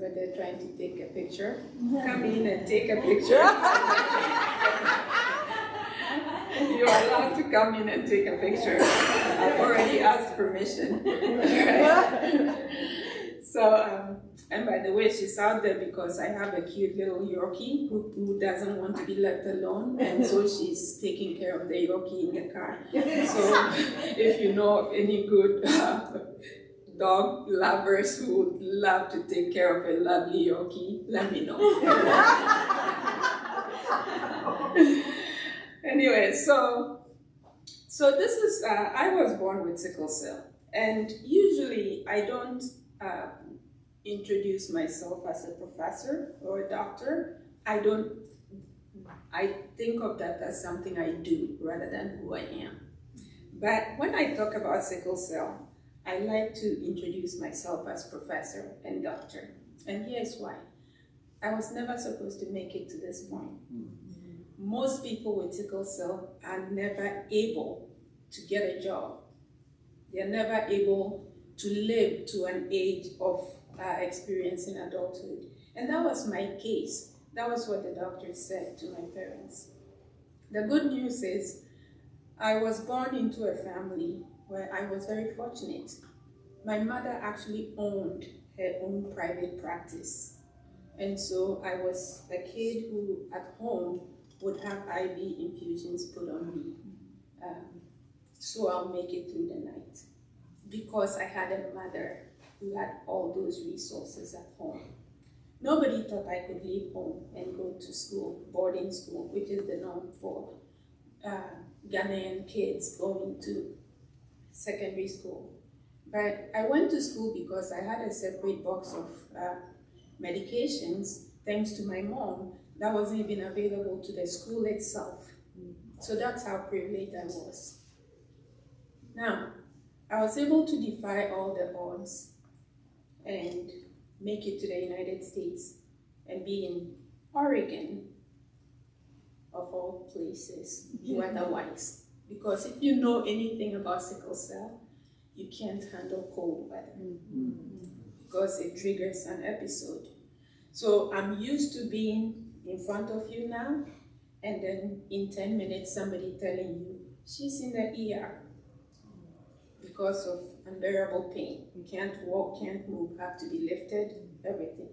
over there trying to take a picture. Come in and take a picture. You are allowed to come in and take a picture. I've already asked permission. So, and by the way, she's out there because I have a cute little Yorkie who doesn't want to be left alone, and so she's taking care of the Yorkie in the car. So if you know of any good dog lovers who would love to take care of a lovely Yorkie, let me know. Anyway, so this is, I was born with sickle cell, and usually I don't introduce myself as a professor or a doctor. I think of that as something I do rather than who I am. But when I talk about sickle cell, I like to introduce myself as professor and doctor. And here's why. I was never supposed to make it to this point. Most people with sickle cell are never able to get a job. They're never able to live to an age of experience in adulthood. And that was my case. That was what the doctor said to my parents. The good news is I was born into a family where I was very fortunate. My mother actually owned her own private practice. And so I was a kid who at home would have IV infusions put on me. So I'll make it through the night. Because I had a mother who had all those resources at home. Nobody thought I could leave home and go to school, boarding school, which is the norm for Ghanaian kids going to secondary school. But I went to school because I had a separate box of medications, thanks to my mom, that wasn't even available to the school itself. So that's how privileged I was. Now, I was able to defy all the odds and make it to the United States and be in Oregon, of all places, weather-wise. Because if you know anything about sickle cell, you can't handle cold weather because it triggers an episode. So I'm used to being in front of you now, and then in 10 minutes somebody telling you, she's in the ER because of unbearable pain. You can't walk, can't move, have to be lifted, everything.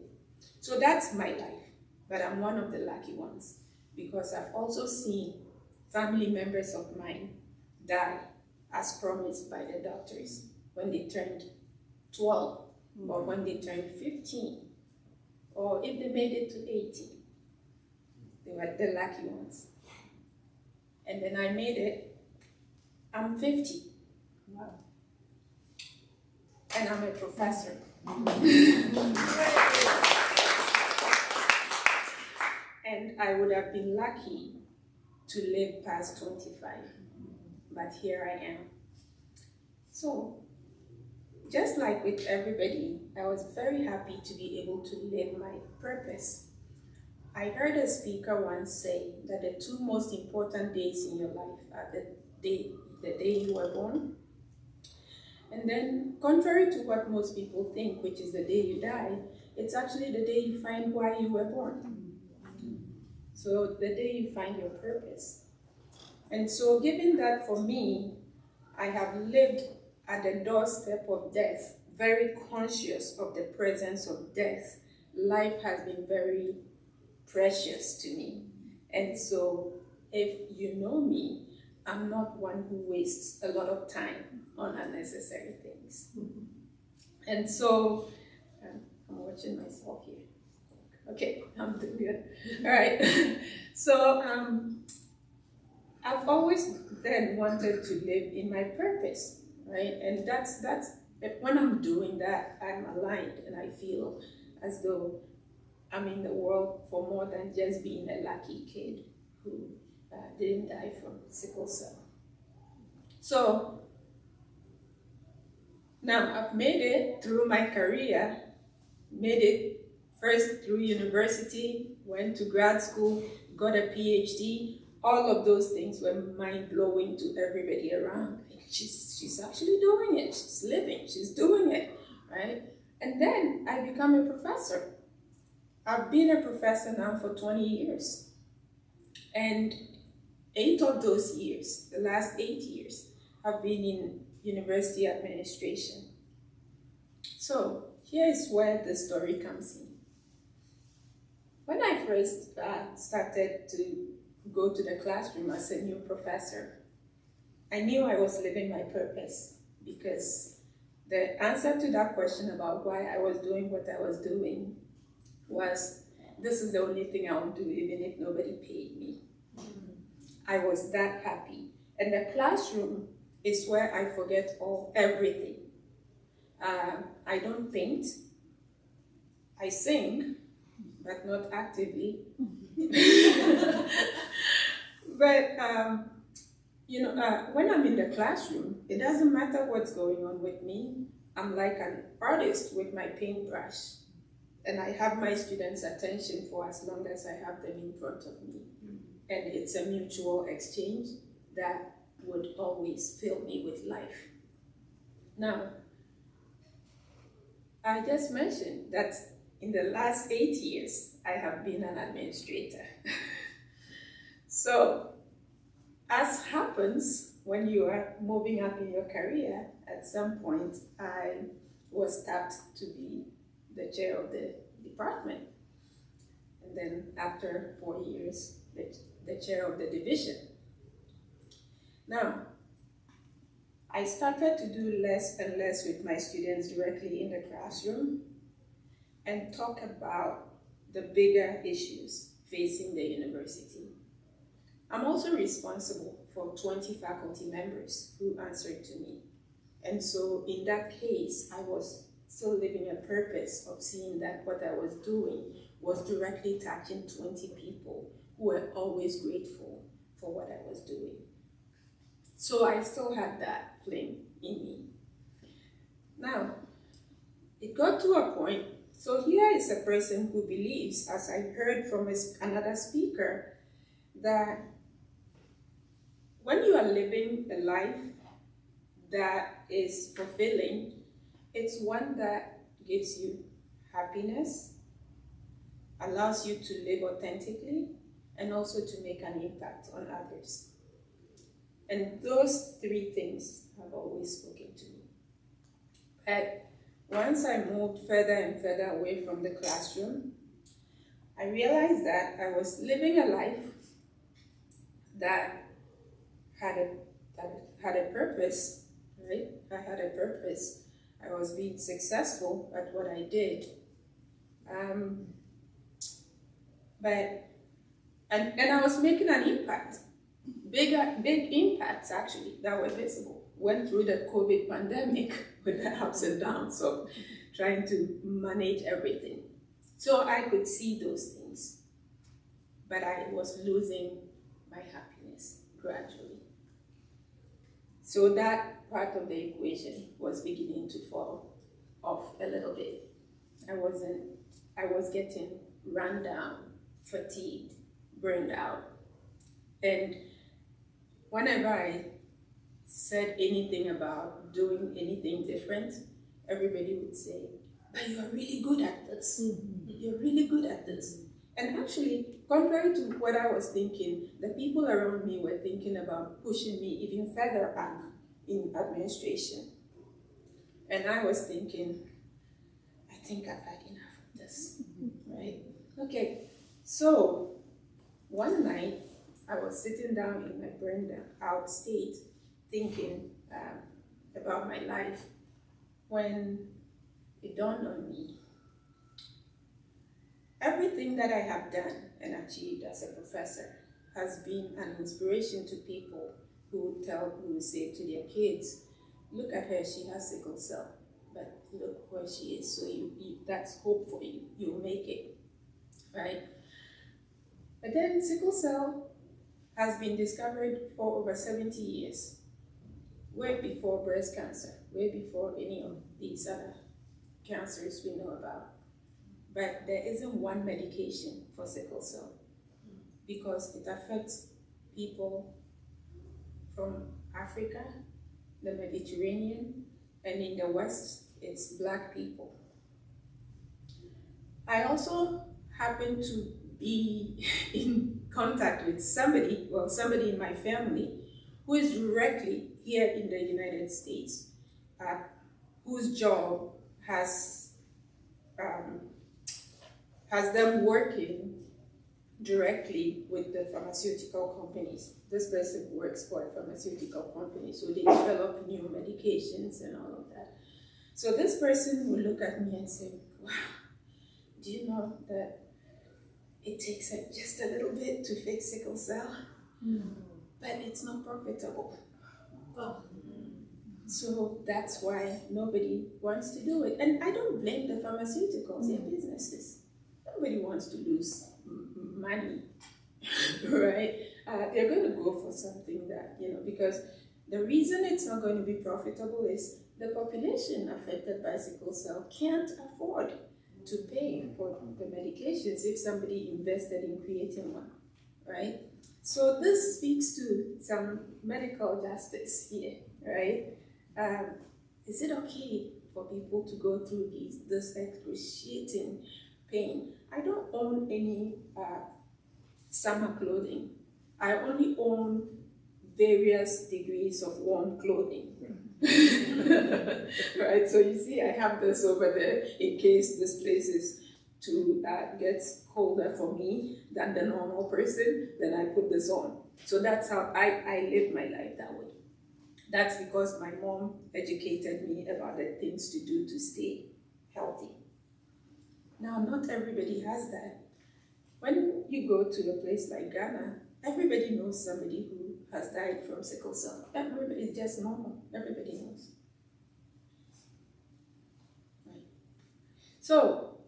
So that's my life, but I'm one of the lucky ones because I've also seen family members of mine die as promised by the doctors when they turned 12 or when they turned 15 or if they made it to 18. They were the lucky ones. And then I made it. I'm 50. Wow. And I'm a professor. And I would have been lucky to live past 25. But here I am. So, just like with everybody, I was very happy to be able to live my purpose. I heard a speaker once say that the two most important days in your life are the day you were born, and then contrary to what most people think, which is the day you die, it's actually the day you find why you were born. So the day you find your purpose. And so given that for me, I have lived at the doorstep of death, very conscious of the presence of death. Life has been very precious to me. And so if you know me, I'm not one who wastes a lot of time on unnecessary things. And so, I'm watching myself here. Okay, I'm doing good. All right. So, I've always then wanted to live in my purpose, right? And that's when I'm doing that, I'm aligned and I feel as though I'm in the world for more than just being a lucky kid who didn't die from sickle cell. So now I've made it through my career, made it first through university, went to grad school, got a PhD. All of those things were mind-blowing to everybody around. She's actually doing it, she's living, she's doing it, right? And then I become a professor. I've been a professor now for 20 years. And 8 of those years, the last 8 years, have been in university administration. So here is where the story comes in. When I first started to go to the classroom as a new professor, I knew I was living my purpose, because the answer to that question about why I was doing what I was doing was, this is the only thing I will do even if nobody paid me. I was that happy. And the classroom is where I forget everything. I don't paint. I sing, but not actively. But when I'm in the classroom, it doesn't matter what's going on with me. I'm like an artist with my paintbrush, and I have my students' attention for as long as I have them in front of me. And it's a mutual exchange that would always fill me with life. Now, I just mentioned that in the last 8 years, I have been an administrator. So, as happens when you are moving up in your career, at some point, I was tapped to be the chair of the department. And then after 4 years, the chair of the division. Now, I started to do less and less with my students directly in the classroom and talk about the bigger issues facing the university. I'm also responsible for 20 faculty members who answered to me. And so in that case, I was still living a purpose of seeing that what I was doing was directly touching 20 people who were always grateful for what I was doing. So I still had that flame in me. Now, it got to a point, so here is a person who believes, as I heard from another speaker, that when you are living a life that is fulfilling, it's one that gives you happiness, allows you to live authentically, and also to make an impact on others. And those three things have always spoken to me. But once I moved further and further away from the classroom, I realized that I was living a life that had a purpose, right? I had a purpose. I was being successful at what I did. And I was making an impact. Big impacts, actually, that were visible. Went through the COVID pandemic with the ups and downs of trying to manage everything. So I could see those things, but I was losing my happiness gradually. So that part of the equation was beginning to fall off a little bit. I was getting run down, fatigued, burned out. And whenever I said anything about doing anything different, everybody would say, but you're really good at this. You're really good at this. And actually, contrary to what I was thinking, the people around me were thinking about pushing me even further up in administration. And I was thinking, I think I've had enough of this, right? Okay, so one night, I was sitting down in my burned out state, thinking about my life, when it dawned on me, everything that I have done and achieved as a professor has been an inspiration to people who would say to their kids, look at her, she has sickle cell, but look where she is, so that's hope for you, you'll make it, right? But then sickle cell has been discovered for over 70 years, way before breast cancer, way before any of these other cancers we know about. But there isn't one medication for sickle cell because it affects people from Africa, the Mediterranean, and in the West, it's Black people. I also happened to be in contact with somebody, well, somebody in my family, who is directly here in the United States, whose job has them working directly with the pharmaceutical companies. This person works for a pharmaceutical company, so they develop new medications and all of that. So this person will look at me and say, wow, do you know that it takes just a little bit to fix sickle cell, but it's not profitable. Oh. So that's why nobody wants to do it. And I don't blame the pharmaceuticals, they're businesses. Nobody wants to lose money, right? They're going to go for something that, because the reason it's not going to be profitable is the population affected by sickle cell can't afford to pay for the medications if somebody invested in creating one, right? So this speaks to some medical justice here, right? Is it okay for people to go through this excruciating pain? I don't own any summer clothing. I only own various degrees of warm clothing. Right, so you see I have this over there in case this place is gets colder for me than the normal person, then I put this on. So that's how I live my life that way. That's because my mom educated me about the things to do to stay healthy. Now, not everybody has that. When you go to a place like Ghana, everybody knows somebody who has died from sickle cell. Everybody is just normal. Everybody knows. Right. So,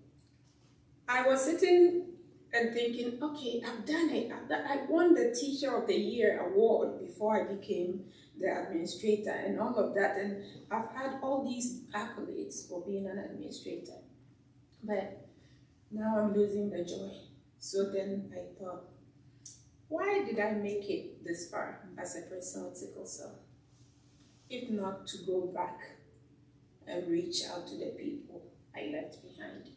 I was sitting and thinking, okay, I've done it. I won the Teacher of the Year award before I became the administrator and all of that. And I've had all these accolades for being an administrator. But now I'm losing the joy. So then I thought, why did I make it this far as a person with sickle cell? If not to go back and reach out to the people I left behind.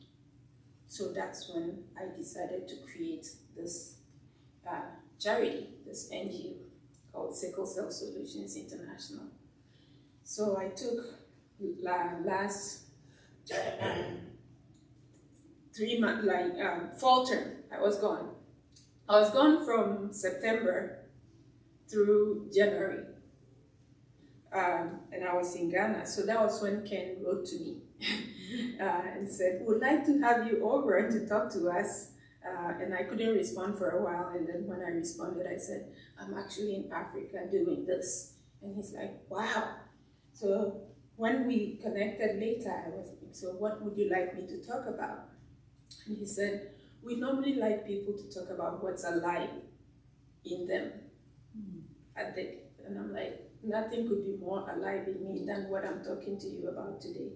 So that's when I decided to create this charity, this NGO called Sickle Cell Solutions International. So I took last 3 months, fall term, I was gone. I was gone from September through January. And I was in Ghana. So that was when Ken wrote to me and said, we'd like to have you over to talk to us. And I couldn't respond for a while. And then when I responded, I said, I'm actually in Africa doing this. And he's like, wow. So when we connected later, I was like, so what would you like me to talk about? And he said, we normally like people to talk about what's alive in them. And I'm like, nothing could be more alive in me than what I'm talking to you about today.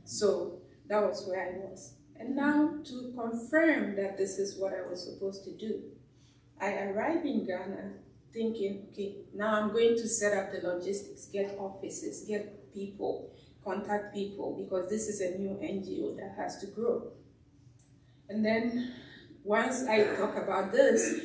So that was where I was. And now to confirm that this is what I was supposed to do, I arrived in Ghana thinking, okay, now I'm going to set up the logistics, get offices, get people, contact people, because this is a new NGO that has to grow. And then once I talk about this,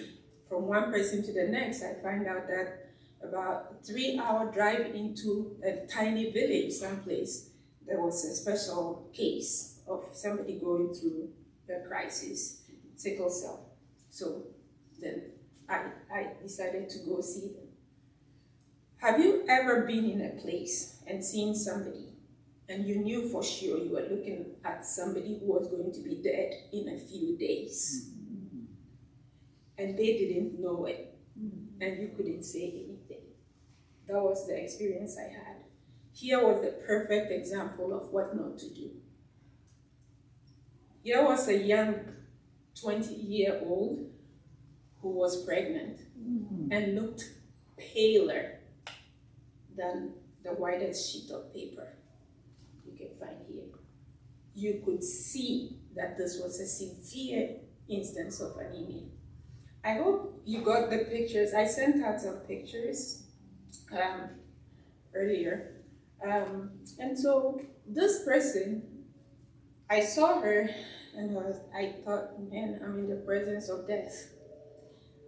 from one person to the next, I find out that about a 3-hour drive into a tiny village someplace, there was a special case of somebody going through a crisis, sickle cell. So then I decided to go see them. Have you ever been in a place and seen somebody and you knew for sure you were looking at somebody who was going to be dead in a few days? And they didn't know it, and you couldn't say anything. That was the experience I had. Here was the perfect example of what not to do. Here was a young 20-year-old who was pregnant and looked paler than the whitest sheet of paper you can find here. You could see that this was a severe instance of anemia. I hope you got the pictures. I sent out some pictures earlier. And so this person, I saw her And I thought, man, I'm in the presence of death.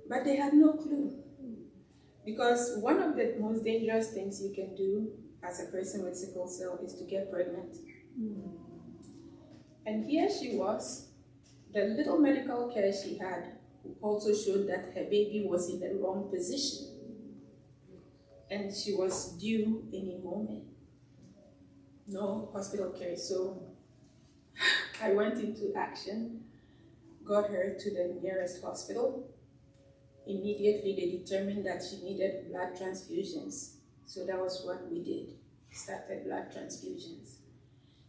But they had no clue. Because one of the most dangerous things you can do as a person with sickle cell is to get pregnant. And here she was, the little medical care she had also showed that her baby was in the wrong position. And she was due any moment. No hospital care. So I went into action, got her to the nearest hospital. Immediately they determined that she needed blood transfusions. So that was what we did, started blood transfusions.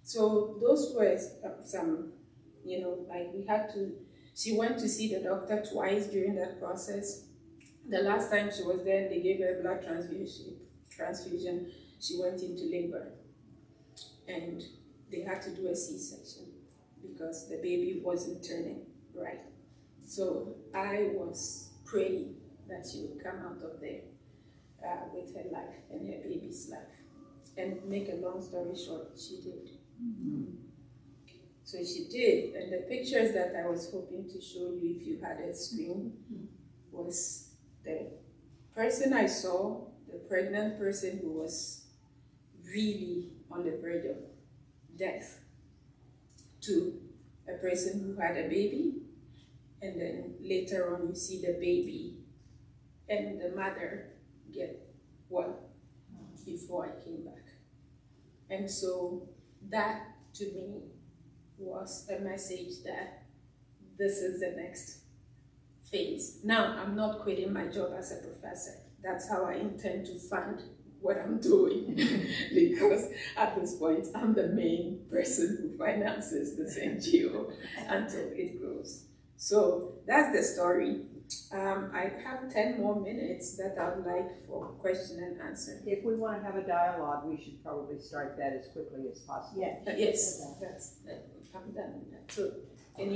So those were some, like we had to, she went to see the doctor twice during that process. The last time she was there, they gave her a blood transfusion, she went into labor. And they had to do a C-section because the baby wasn't turning right. So I was praying that she would come out of there with her life and her baby's life. And make a long story short, she did. So she did, and the pictures that I was hoping to show you if you had a screen was the person I saw, the pregnant person who was really on the verge of death, to a person who had a baby, and then later on you see the baby and the mother get well before I came back. And so that to me was a message that this is the next phase. Now, I'm not quitting my job as a professor. That's how I intend to fund what I'm doing because at this point, I'm the main person who finances this NGO until it grows. So that's the story. I have 10 more minutes that I would like for question and answer. If we want to have a dialogue, we should probably start that as quickly as possible. Yes, I'm done with that. So